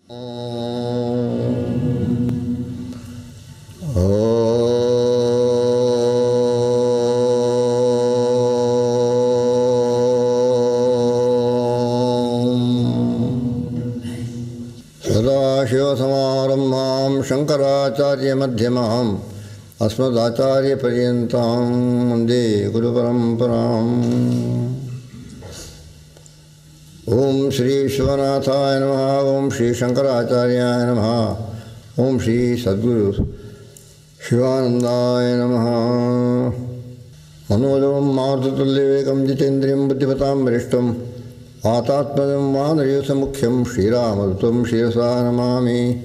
सदाशिवसमारम्भां शङ्कराचार्यमध्यमाम् अस्मदाचार्यपर्यन्तां वन्दे गुरुपरम्पराम्। ओं श्री विश्वनाथाय नमः। ओं श्री शंकराचार्याय नमः। ओं श्री सद्गुरु शिवानंदाय नमः। मनोजवं मारुततुल्यवेगं जितेन्द्रियं बुद्धिमतां वरिष्ठं आतात्मजं वानरयूथमुख्यं श्रीरामदूतं शिरसा नमामि।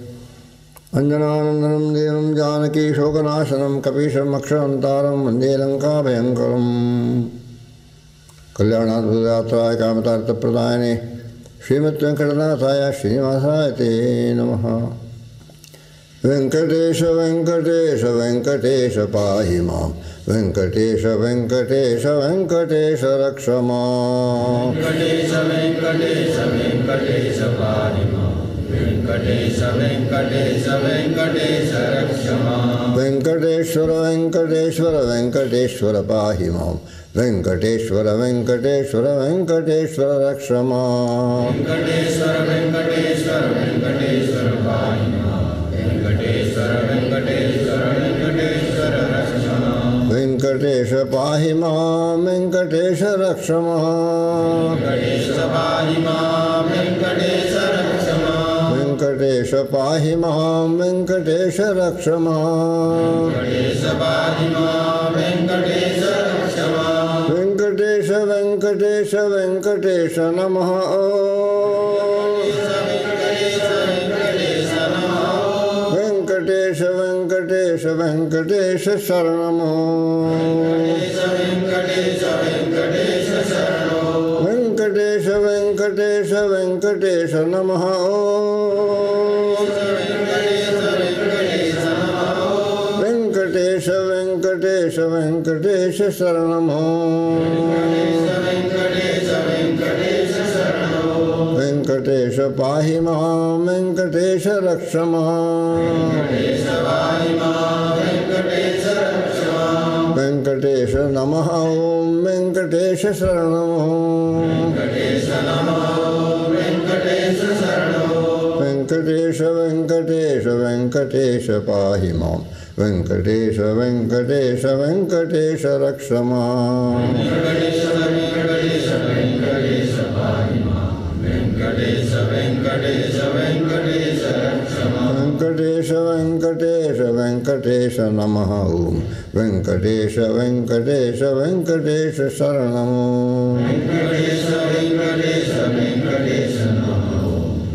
अञ्जनानन्दनं देवं जानकी शोकनाशनं कपीशम् अक्षरन्तारं वन्दे लङ्काभयङ्करम्। कल्याणाद्भुतगात्राय कामतार्थप्रदायिने श्रीमद्वेङ्कटनाथाय श्रीनिवासाय ते नमः। वेङ्कटेश वेङ्कटेश वेङ्कटेश पाहि मां। वेङ्कटेश वेङ्कटेश वेङ्कटेश रक्ष मां। वेङ्कटेश वेङ्कटेश वेङ्कटेश पाहि मां। वेङ्कटेश वेङ्कटेश वेङ्कटेश रक्ष मां। वेङ्कटेश्वर वेङ्कटेश्वर वेङ्कटेश्वर पाहि मां। वेङ्कटेश्वर वेङ्कटेश्वर वेङ्कटेश्वर रक्ष मां। वेङ्कटेश्वर वेङ्कटेश्वर वेङ्कटेश्वर पाहि मां। वेङ्कटेश्वर वेङ्कटेश्वर वेङ्कटेश्वर रक्ष मां। वेङ्कटेश पाहि मां। वेङ्कटेश रक्ष मां। वेङ्कटेश पाहि मां। वेङ्कटेश रक्ष मां। वेङ्कटेश पाहि मां। वेङ्कटेश रक्ष मां। वेङ्कटेश पाहि मां। वेङ्कटेश रक्ष मां। वेङ्कटेश वेङ्कटेश वेङ्कटेश नमः। वेङ्कटेश वेङ्कटेश वेङ्कटेश शरणमो। वेङ्कटेश वेङ्कटेश वेङ्कटेश नमः। वेङ्कटेश वेङ्कटेश वेङ्कटेश शरणमो। वेङ्कटेश पाहि मां। वेङ्कटेश रक्ष मां। वेङ्कटेश नमः। ॐ वेङ्कटेश शरणमो। वेङ्कटेश वेङ्कटेश वेङ्कटेश पाहि मां। वेङ्कटेश वेङ्कटेश वेङ्कटेश रक्ष मां। वेङ्कटेश वेङ्कटेश वेङ्कटेश पाहि मां। वेङ्कटेश वेङ्कटेश वेङ्कटेश रक्ष मां। वेङ्कटेश वेङ्कटेश वेङ्कटेश नमः। ॐ वेङ्कटेश वेङ्कटेश वेङ्कटेश शरणमो। वेङ्कटेश वेङ्कटेश वेङ्कटेश नमः।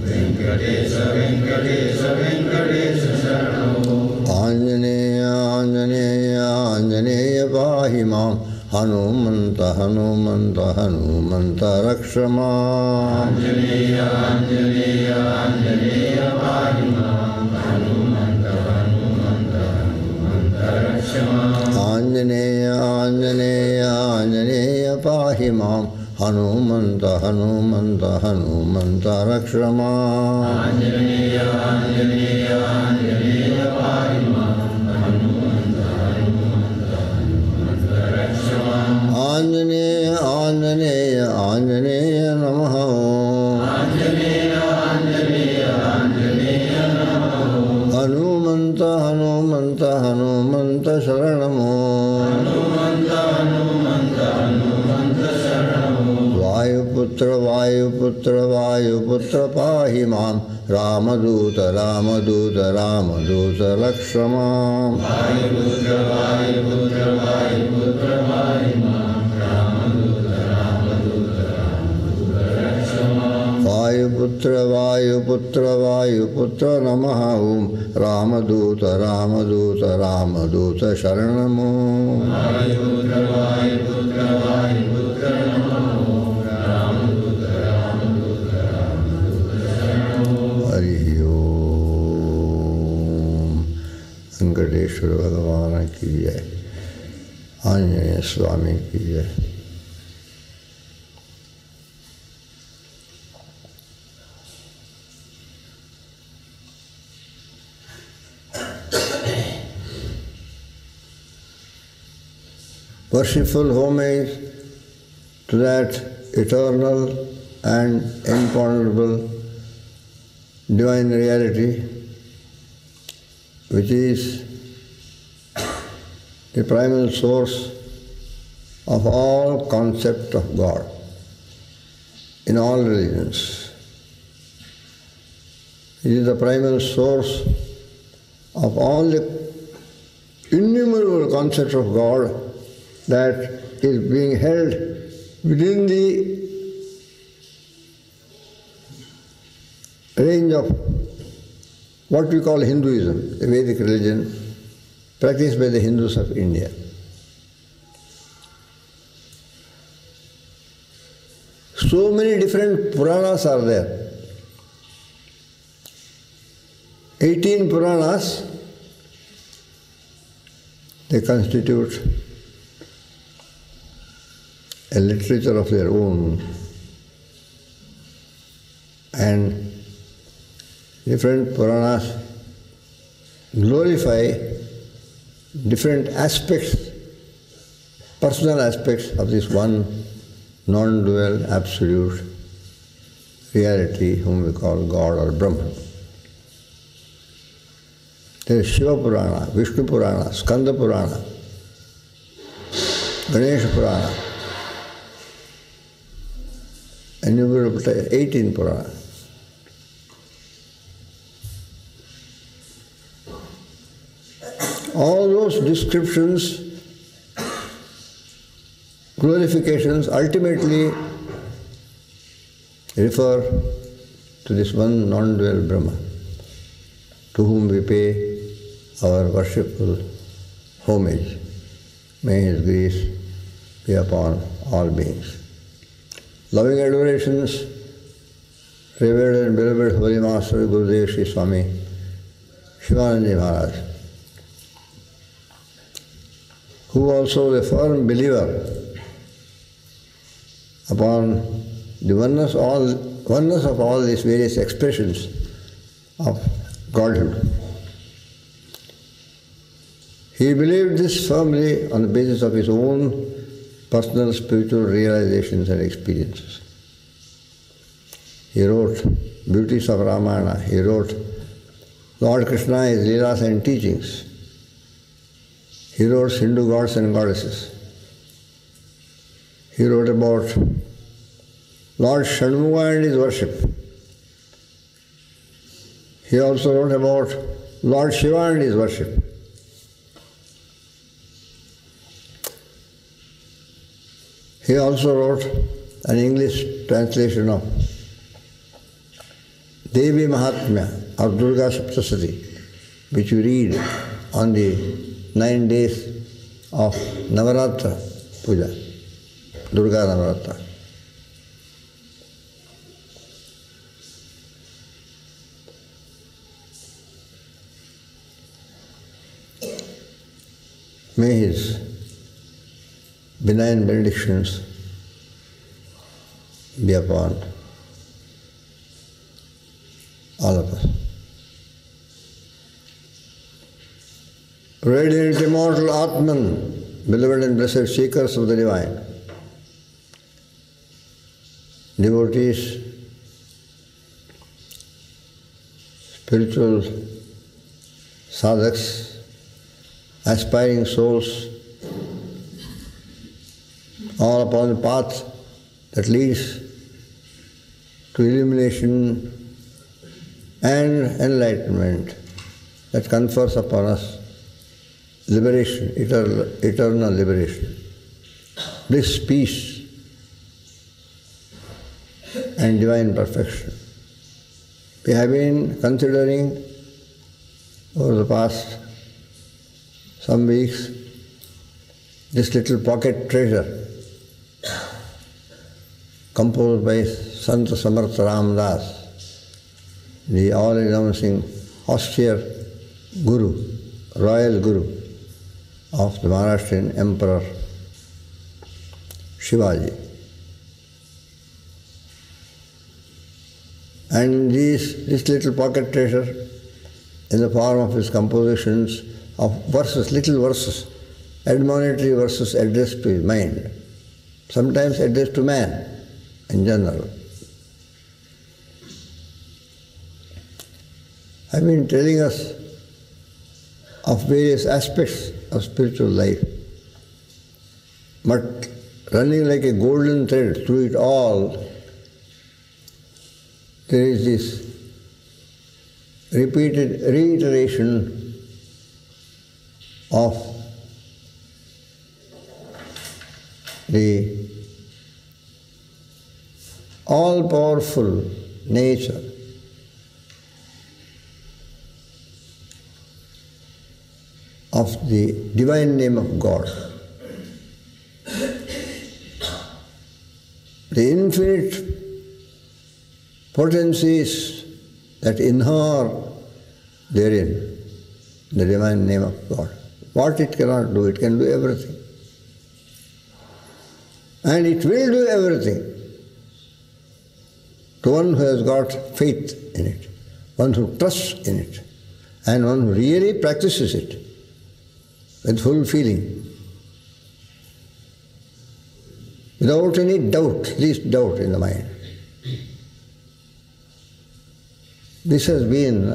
वेङ्कटेश वेङ्कटेश वेङ्कटेश शरणमो। आञ्जनेय आञ्जनेय आञ्जनेय पाहि मां। हनुमन्त हनुमन्त हनुमन्त रक्ष मां। आञ्जनेय आञ्जनेय आञ्जनेय पाहि मां। हनुमन्त हनुमन्त हनुमन्त रक्ष मां। आञ्जनेय आञ्जनेय आञ्जनेय पाहि मां। हनुमन्त हनुमन्त हनुमन्त रक्ष मां। आञ्जनेय आञ्जनेय आञ्जनेय पाहि मां। हनुमन्त हनुमन्त हनुमन्त रक्ष मां। आञ्जनेय आञ्जनेय आञ्जनेय नमः। आञ्जनेय आञ्जनेय आञ्जनेय नमः। हनुमन्त हनुमन्त हनुमन्त शरणमो। हनुमन्त हनुमन्त हनुमन्त शरणमो। वायुपुत्र वायुपुत्र वायुपुत्र पाहि मां। रामदूत रामदूत रामदूत रक्ष मां। वायुपुत्र वायुपुत्र वायुपुत्र पाहि मां। रामदूत रामदूत रामदूत रक्ष मां। वायुपुत्र वायुपुत्र वायुपुत्र नमः। ॐ रामदूत रामदूत रामदूत शरणमो। वायुपुत्र वायुपुत्र वायुपुत्र नमः। रामदूत रामदूत रामदूत शरणमो। हरि ओम। वेंकटेश्वर भगवान की जय। आंजनेय स्वामी की जय। worshipful homage to that eternal and imponderable divine reality which is the primal source of all concept of God in all religions. It is the primal source of all the innumerable concepts of God that is being held within the range of what we call Hinduism, the Vedic religion practiced by the Hindus of India. So many different Puranas are there. 18 Puranas, they constitute a literature of their own, and different Puranas glorify different aspects, personal aspects of this one non-dual absolute reality whom we call God or Brahman. There is Shiva Purana, Vishnu Purana, Skanda Purana, Ganesha Purana, innumerable 18 Purana. All those descriptions, glorifications ultimately refer to this one non-dual Brahman, to whom we pay our worshipful homage. May his grace be upon all beings. Loving adorations, revered and beloved Holy Master Gurudev Sri Swami Shivananda Maharaj, who also a firm believer upon the oneness of all these various expressions of Godhood. He believed this firmly on the basis of his own personal spiritual realizations and experiences. He wrote Beauties of Ramayana. He wrote Lord Krishna, his Leelas and teachings. He wrote Hindu gods and goddesses. He wrote about Lord Shanmuga and his worship. He also wrote about Lord Shiva and his worship. He also wrote an English translation of Devi Mahatmya or Durga Saptasati, which we read on the 9 days of Navaratra Puja, Durga Navaratra. May his benign benedictions be upon all of us. Radiant immortal Atman, beloved and blessed seekers of the divine, devotees, spiritual sadhaks, aspiring souls, all upon the path that leads to illumination and enlightenment, that confers upon us liberation, eternal liberation, bliss, peace, and divine perfection. We have been considering over the past some weeks this little pocket treasure composed by Sant Samartha Ramdas, the all-announcing austere Guru, royal Guru of the Maharashtrian Emperor Shivaji. And this little pocket treasure, in the form of his compositions of verses, little verses, admonitory verses addressed to his mind, sometimes addressed to man in general. I've been telling us of various aspects of spiritual life, but running like a golden thread through it all, there is this repeated reiteration of the all-powerful nature of the divine name of God. The infinite potencies that inhere therein, the divine name of God. What it cannot do, it can do everything. And it will do everything to one who has got faith in it, one who trusts in it, and one who really practices it with full feeling, without any doubt, least doubt in the mind. This has been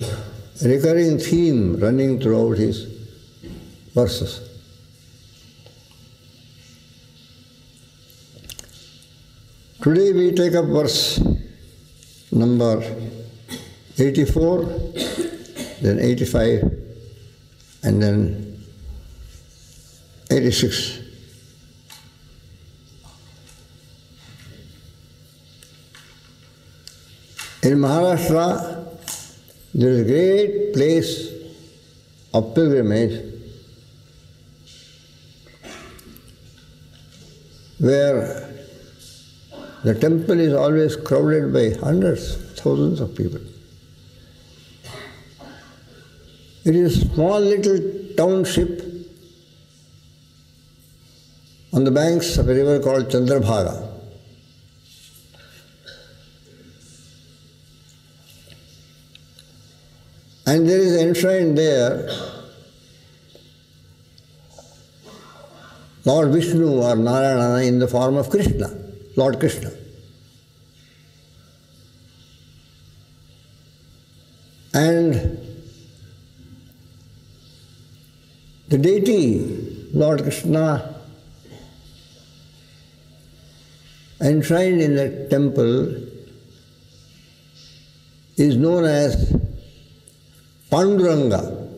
a recurring theme running throughout his verses. Today we take up verse number 84, then 85, and then 86. In Maharashtra, there is a great place of pilgrimage where the temple is always crowded by hundreds, thousands of people. It is a small little township on the banks of a river called Chandrabhaga. And there is enshrined there Lord Vishnu or Narayana in the form of Krishna, Lord Krishna. And the deity, Lord Krishna, enshrined in that temple is known as Panduranga.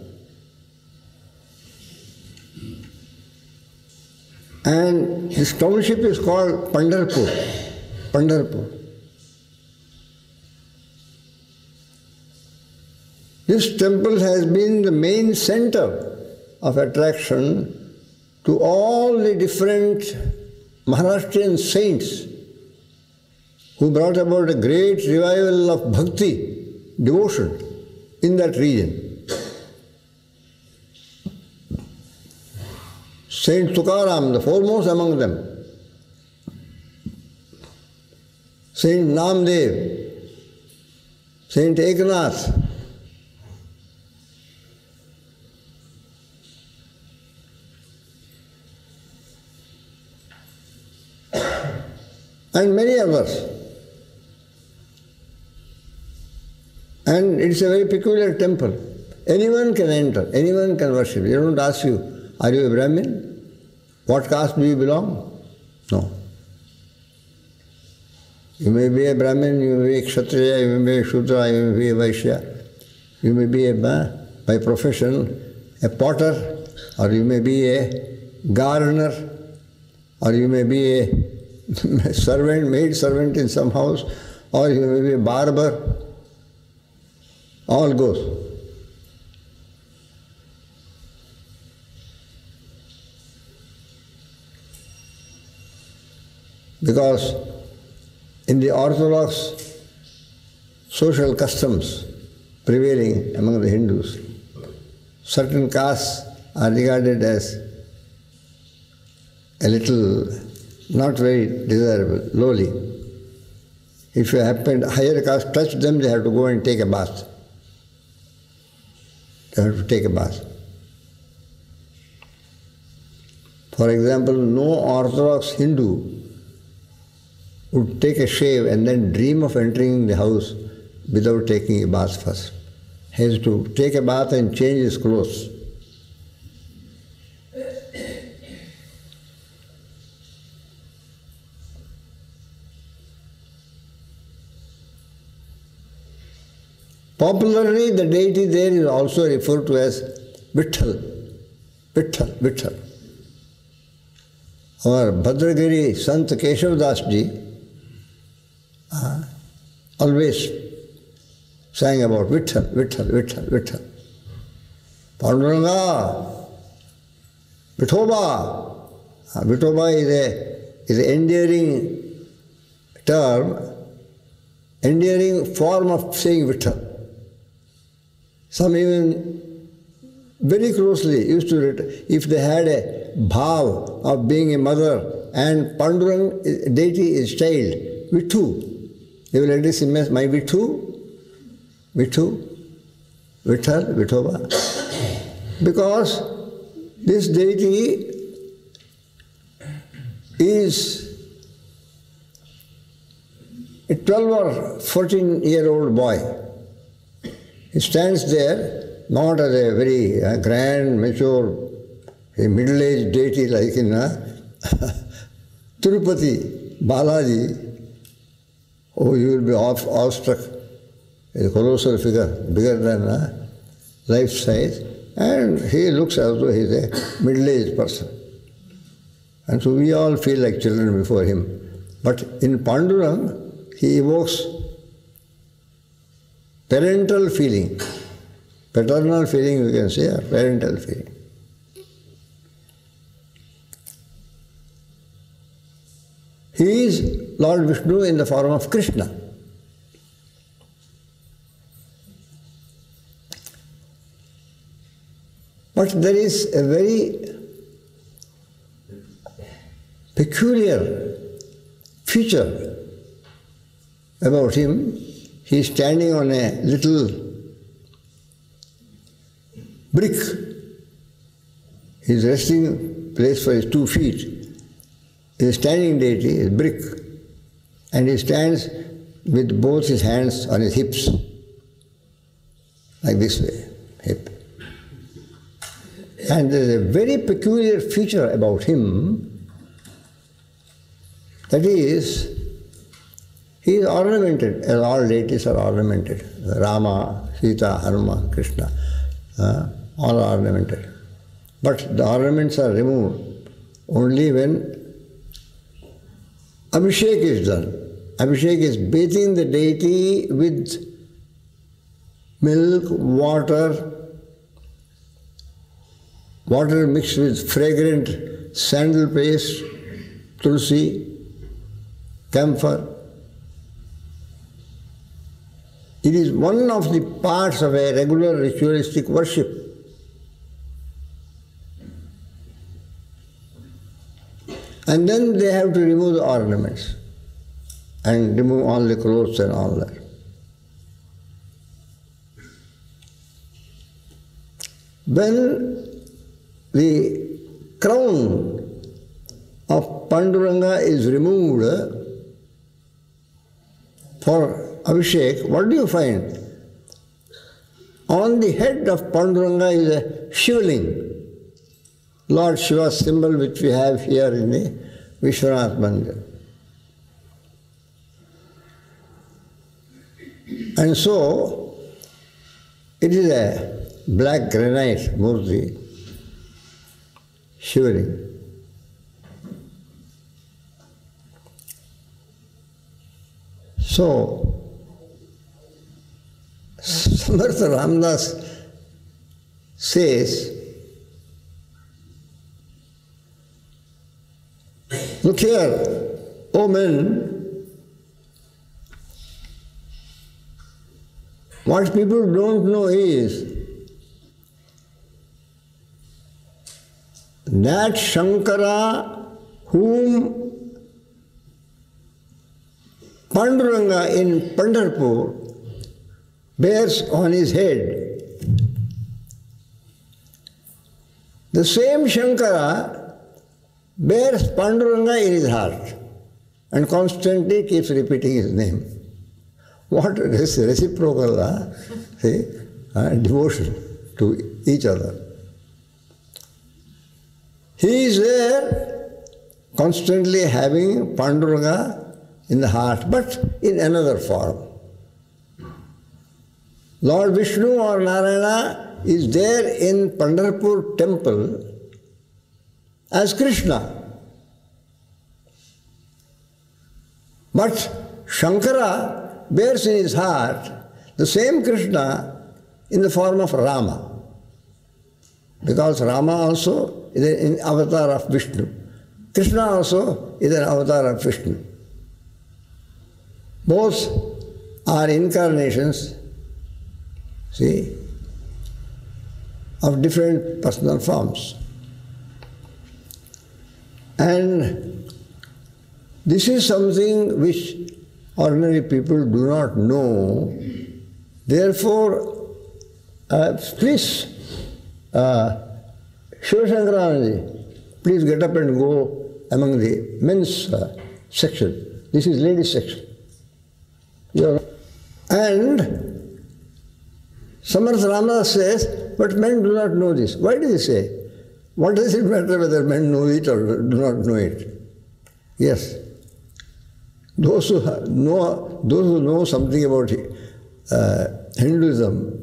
And this township is called Pandharpur. Pandharpur. This temple has been the main center of attraction to all the different Maharashtrian saints who brought about a great revival of bhakti, devotion, in that region. Saint Tukaram, the foremost among them, Saint Namdev, Saint Eknath, and many others. And it's a very peculiar temple. Anyone can enter, anyone can worship. They don't ask you, are you a Brahmin? What caste do you belong? No. You may be a Brahmin, you may be a Kshatriya, you may be a Shudra, you may be a Vaishya. You may be by profession a potter, or you may be a gardener, or you may be a servant, maid servant in some house, or you may be a barber. All goes. Because in the orthodox social customs prevailing among the Hindus, certain castes are regarded as a little not very desirable, lowly. If you happen higher caste touch them, they have to go and take a bath. They have to take a bath. For example, no Orthodox Hindu would take a shave and then dream of entering the house without taking a bath first. He has to take a bath and change his clothes. Popularly, the deity there is also referred to as Vitthal. Vitthal, Vitthal. Our Bhadragiri Sant Keshav Das ji always sang about Vitthal, Vitthal, Vitthal, Vitthal. Panduranga, Vithoba. Vithoba is an endearing term, endearing form of saying Vitthal. Some even very closely used to, if they had a bhav of being a mother and Pandurang deity is child, Vithu, they will address him as my Vithu, Vithu, Vitthal, Vithoba. Because this deity is a 12 or 14-year-old boy. He stands there, not as a very grand, mature, a middle-aged deity like in Tirupati, Balaji. Oh, you will be awestruck. A colossal figure, bigger than life size. And he looks as though he is a middle-aged person. And so we all feel like children before him. But in Pandurang, he evokes parental feeling, paternal feeling, you can say, or parental feeling. He is Lord Vishnu in the form of Krishna. But there is a very peculiar feature about him. He is standing on a little brick. His resting place for his 2 feet. His standing deity is brick. And he stands with both his hands on his hips. Like this way, hip. And there is a very peculiar feature about him. That is, he is ornamented, as all deities are ornamented. Rama, Sita, Hanuman, Krishna, all are ornamented. But the ornaments are removed only when Abhishek is done. Abhishek is bathing the deity with milk, water mixed with fragrant sandal paste, tulsi, camphor. It is one of the parts of a regular ritualistic worship. And then they have to remove the ornaments and remove all the clothes and all that. When the crown of Panduranga is removed for Abhishek, what do you find? On the head of Panduranga is a Shivling, Lord Shiva's symbol which we have here in the Vishwanath Mandir. And so, it is a black granite murti, Shivling. So, Samartha Ramdas says, look here, O men, what people don't know is that Shankara whom Panduranga in Pandharpur bears on his head, the same Shankara bears Panduranga in his heart and constantly keeps repeating his name. What reciprocal devotion to each other. He is there constantly having Panduranga in the heart, but in another form. Lord Vishnu or Narayana is there in Pandharpur temple as Krishna. But Shankara bears in his heart the same Krishna in the form of Rama. Because Rama also is an avatar of Vishnu. Krishna also is an avatar of Vishnu. Both are incarnations, see, of different personal forms. And this is something which ordinary people do not know. Therefore, please, Shiva Shankaranaji, please get up and go among the men's section. This is ladies' section. And Samartha Ramadas says, but men do not know this. Why does he say? What does it matter whether men know it or do not know it? Yes. Those who know something about Hinduism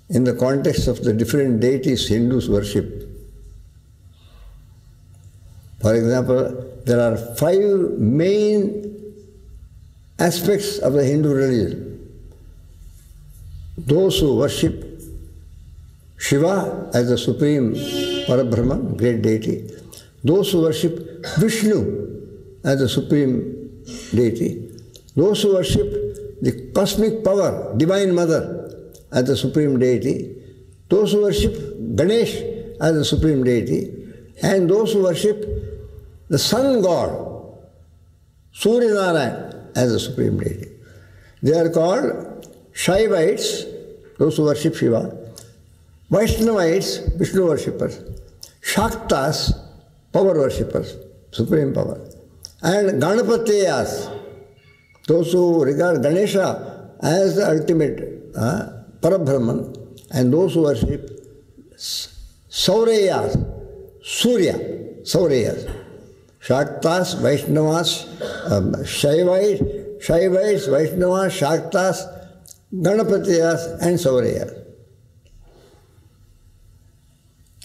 in the context of the different deities Hindus worship. For example, there are 5 main aspects of the Hindu religion. Those who worship Shiva as the supreme Parabrahman, great deity. Those who worship Vishnu as the supreme deity. Those who worship the cosmic power, Divine Mother as the supreme deity. Those who worship Ganesh as the supreme deity. And those who worship the sun god, Surya Narayan, as the supreme deity. They are called Shaivites, those who worship Shiva. Vaishnavites, Vishnu worshippers. Shaktas, power worshippers, supreme power. And Ganapateyas, those who regard Ganesha as the ultimate Parabrahman, and those who worship Saurayas, Surya, Saurayas. Shaktas, Vaishnavas, Shaivites, Vaishnavas, Shaktas, Ganapatiyas and Saurayas.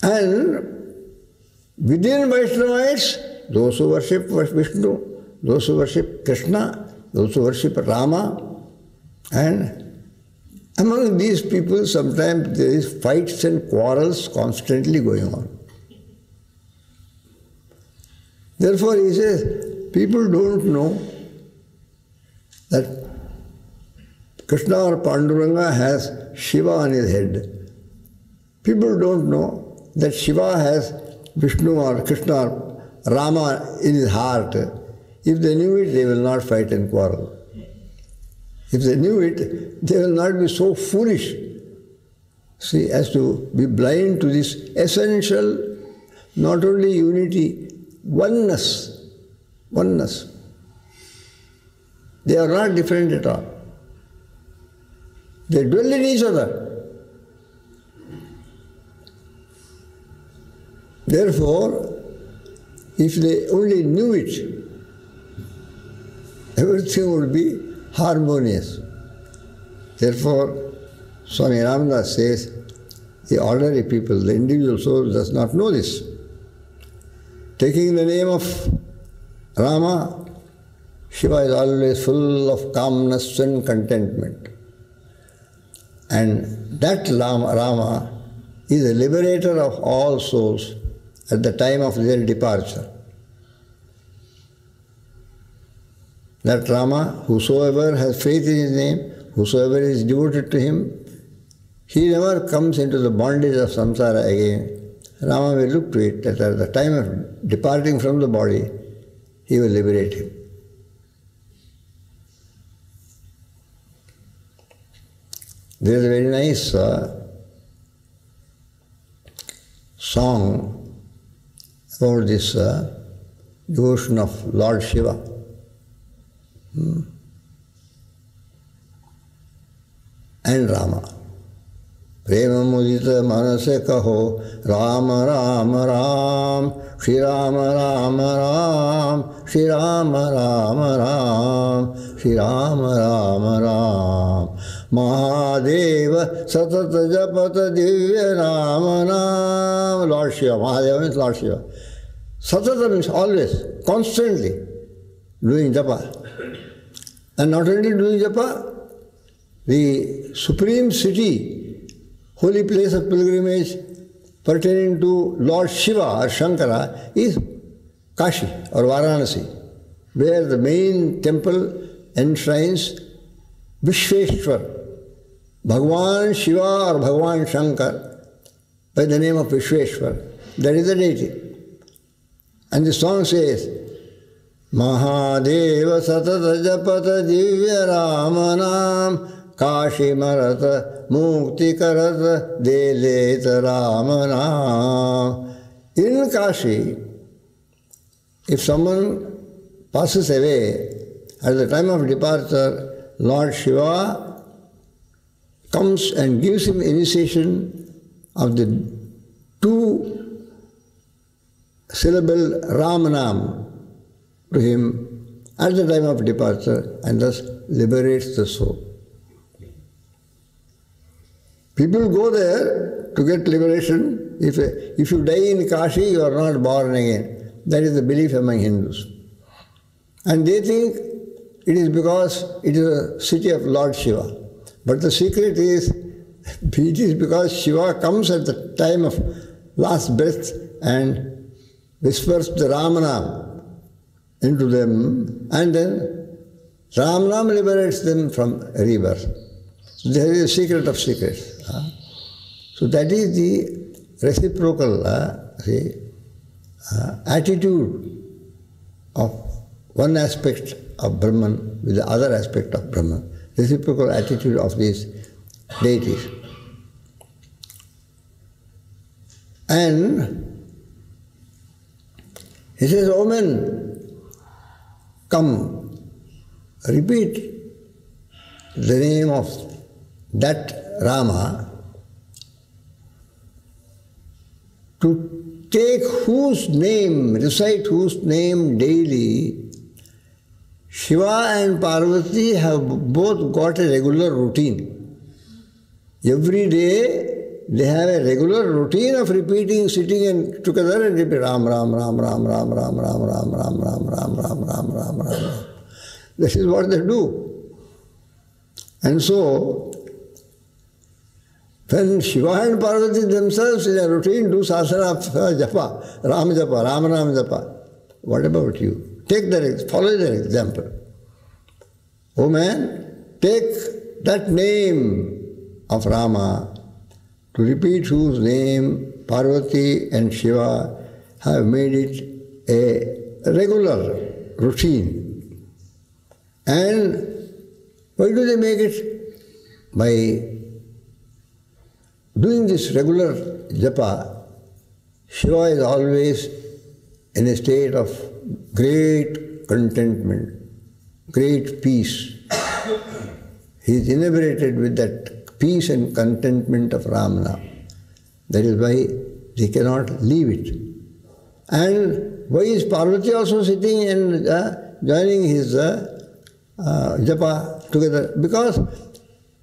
And within Vaishnavites, those who worship Vishnu, those who worship Krishna, those who worship Rama, and among these people sometimes there is fights and quarrels constantly going on. Therefore he says, people don't know that Krishna or Panduranga has Shiva on his head. People don't know that Shiva has Vishnu or Krishna or Rama in his heart. If they knew it, they will not fight and quarrel. If they knew it, they will not be so foolish, see, as to be blind to this essential, not only unity, oneness. They are not different at all. They dwell in each other. Therefore, if they only knew it, everything would be harmonious. Therefore, Swami Ramadas says, the ordinary people, the individual soul does not know this. Taking the name of Rama, Shiva is always full of calmness and contentment. And that Rama is the liberator of all souls at the time of their departure. That Rama, whosoever has faith in his name, whosoever is devoted to him, he never comes into the bondage of samsara again. Rama will look to it that at the time of departing from the body, he will liberate him. There is a very nice song about this devotion of Lord Shiva. And Rama. Prema mudita manase kaho Rama Rama Ram Shri Rama Rama Ram Shri Rama Rama Ram Shri Rama Rama Ram Mahadeva Satata Japata Divya Rama Nam. Lord Shiva. Mahadeva means Lord Shiva. Satata means always, constantly doing japa. And not only doing japa, the supreme city, holy place of pilgrimage pertaining to Lord Shiva or Shankara is Kashi or Varanasi, where the main temple enshrines Vishveshwar, Bhagwan Shiva or Bhagwan Shankar, by the name of Vishveshwar. That is the deity. And the song says, Mahadeva Satata Japata Divya Ramanam Kashi Marata Mukti Karata Deleta Ramanam. In Kashi, if someone passes away, at the time of departure, Lord Shiva comes and gives him initiation of the 2-syllable Ramanam to him at the time of departure, and thus liberates the soul. People go there to get liberation. If you die in Kashi, you are not born again. That is the belief among Hindus. And they think it is because it is a city of Lord Shiva. But the secret is, it is because Shiva comes at the time of last breath and whispers the Ramanam into them, and then Ramanam liberates them from rebirth. There is a secret of secrets. So that is the reciprocal attitude of one aspect of Brahman with the other aspect of Brahman. Reciprocal attitude of these deities. And he says, O men, come, repeat the name of that Rama, to take whose name, recite whose name daily, Shiva and Parvati have both got a regular routine. Every day they have a regular routine of repeating, sitting and together and repeat Ram, Ram, Ram, Ram, Ram, Ram, Ram, Ram, Ram, Ram, Ram, Ram, Ram, Ram, Ram. This is what they do. And so, when Shiva and Parvati themselves in a routine do sasana japa, Ram japa, Ram Ram japa, what about you? Follow their example. Oh man, take that name of Rama, to repeat whose name Parvati and Shiva have made it a regular routine. And why do they make it? By doing this regular japa, Shiva is always in a state of great contentment, great peace. He is inebriated with that peace and contentment of Ramana. That is why they cannot leave it. And why is Parvati also sitting and joining his japa together? Because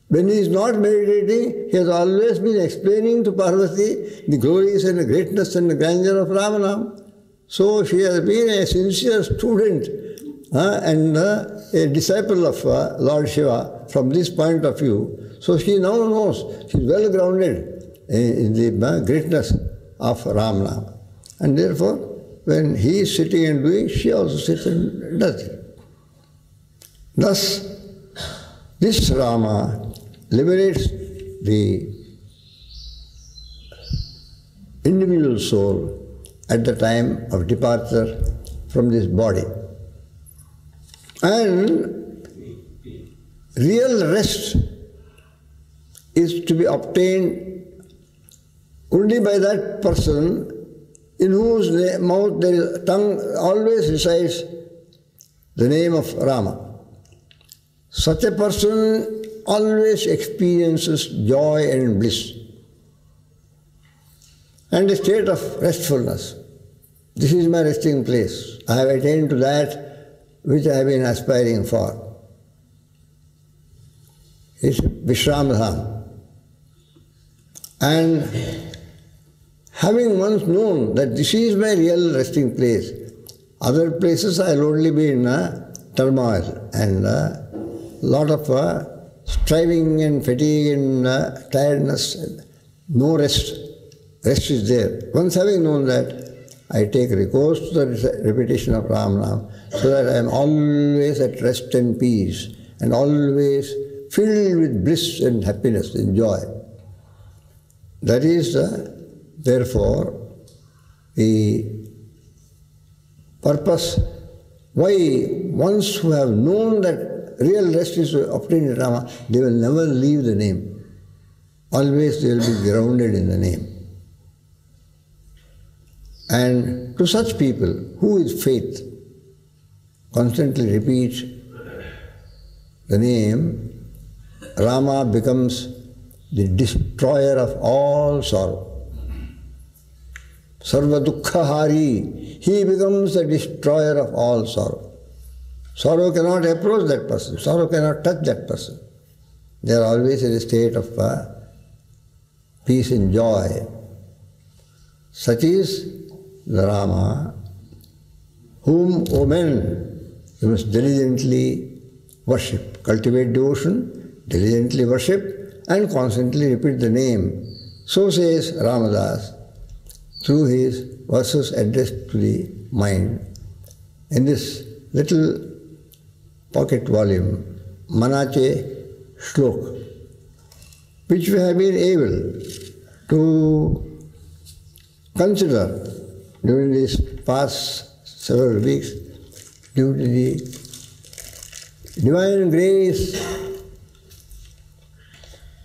when he is not meditating, he has always been explaining to Parvati the glories and the greatness and the grandeur of Ramanam. So she has been a sincere student and a disciple of Lord Shiva from this point of view. So she now knows, she is well grounded in the greatness of Ramanam. And therefore, when he is sitting and doing, she also sits and does it. Thus, this Rama liberates the individual soul at the time of departure from this body. And real rest is to be obtained only by that person in whose mouth tongue always recites the name of Rama. Such a person always experiences joy and bliss and a state of restfulness. This is my resting place. I have attained to that which I have been aspiring for. It's Vishram Dham. And having once known that this is my real resting place, other places I'll only be in turmoil and lot of striving and fatigue and tiredness, no rest. Rest is there. Once having known that, I take recourse to the repetition of Ram Nam so that I am always at rest and peace and always filled with bliss and happiness and joy. That is, therefore, the purpose why once who have known that real rest is obtained in Rama, they will never leave the name. Always they will be grounded in the name. And to such people who with faith constantly repeat the name, Rama becomes the destroyer of all sorrow. Sarva dukkha hari, he becomes the destroyer of all sorrow. Sorrow cannot approach that person, sorrow cannot touch that person. They are always in a state of peace and joy. Such is the Rama, whom, O men, you must diligently worship. Cultivate devotion, diligently worship, and constantly repeat the name. So says Ramadas through his verses addressed to the mind. In this little pocket volume, Manache Shlok, which we have been able to consider during these past several weeks, due to the divine grace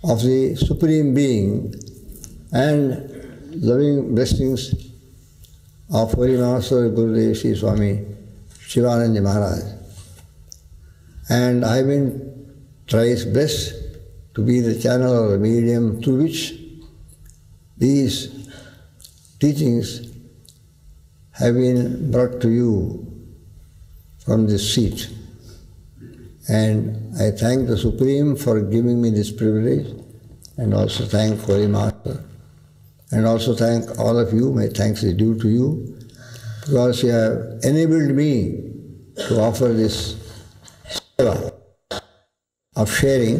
of the Supreme Being and loving blessings of Holy Master Gurudev Sri Swami Shivananda Maharaj. And I have been thrice blessed to be the channel or the medium through which these teachings have been brought to you from this seat. And I thank the Supreme for giving me this privilege, and also thank Holy Master, and also thank all of you. My thanks is due to you, because you have enabled me to offer this seva of sharing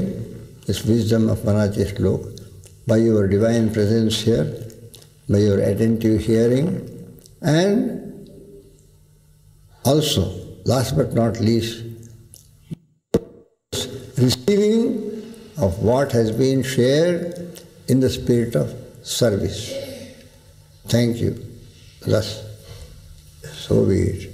this wisdom of Manache Shlok by your divine presence here, by your attentive hearing, and also, last but not least, receiving of what has been shared in the spirit of service. Thank you. Thus, so be it.